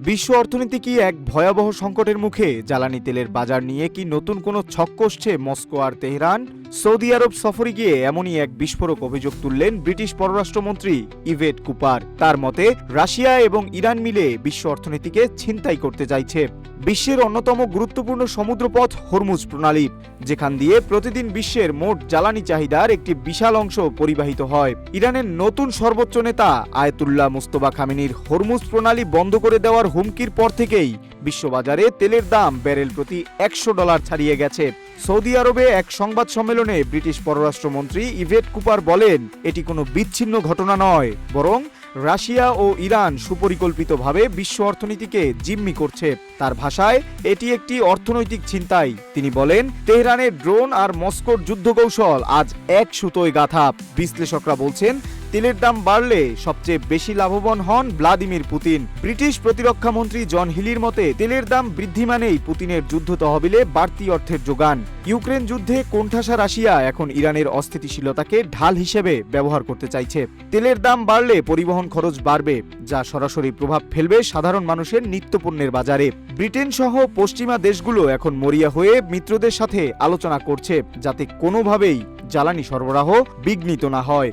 বিশ্ব অর্থনীতি কি এক ভয়াবহ সংকটের মুখে? জ্বালানি তেলের বাজার নিয়ে কি নতুন কোনো ছক কষছে মস্কো আর তেহরান? সৌদি আরব সফরে গিয়ে এমনই এক বিস্ফোরক অভিযোগ তুললেন ব্রিটিশ পররাষ্ট্রমন্ত্রী ইভেট কুপার। তার মতে, রাশিয়া এবং ইরান মিলে বিশ্ব অর্থনীতিকে ছিনতাই করতে চাইছে। বিশ্বের অন্যতম গুরুত্বপূর্ণ সমুদ্রপথ হরমুজ প্রণালী, যেখান দিয়ে প্রতিদিন বিশ্বের মোট জ্বালানি চাহিদার একটি বিশাল অংশ পরিবাহিত হয়। ইরানের নতুন সর্বোচ্চ নেতা আয়াতুল্লাহ মুস্তফা খামেনির হরমুজ প্রণালী বন্ধ করে দেওয়ার হুমকির পর থেকেই বিশ্ববাজারে তেলের দাম ব্যারেল প্রতি $100 ছাড়িয়ে গেছে। সৌদি আরবে এক সংবাদ সম্মেলনে ব্রিটিশ পররাষ্ট্রমন্ত্রী ইভেট কুপার বলেন, এটি কোনো বিচ্ছিন্ন ঘটনা নয়, বরং রাশিয়া ও ইরান সুপরিকল্পিতভাবে বিশ্ব অর্থনীতিকে জিম্মি করছে। তার ভাষায়, এটি একটি অর্থনৈতিক ছিনতাই। তিনি বলেন, তেহরানের ড্রোন আর মস্কোর যুদ্ধকৌশল আজ এক সুতোয় গাঁথা। বিশ্লেষকরা বলছেন, তেলের দাম বাড়লে সবচেয়ে বেশি লাভবান হন ভ্লাদিমির পুতিন। ব্রিটিশ প্রতিরক্ষা মন্ত্রী জন হিলির মতে, তেলের দাম বৃদ্ধি মানেই পুতিনের যুদ্ধ তহবিলে বাড়তি অর্থের যোগান। ইউক্রেন যুদ্ধে কোণঠাসা রাশিয়া এখন ইরানের অস্থিতিশীলতাকে ঢাল হিসেবে ব্যবহার করতে চাইছে। তেলের দাম বাড়লে পরিবহন খরচ বাড়বে, যা সরাসরি প্রভাব ফেলবে সাধারণ মানুষের নিত্যপণ্যের বাজারে। ব্রিটেন সহ পশ্চিমা দেশগুলো এখন মরিয়া হয়ে মিত্রদের সাথে আলোচনা করছে, যাতে কোনোভাবেই জ্বালানি সরবরাহ বিঘ্নিত না হয়।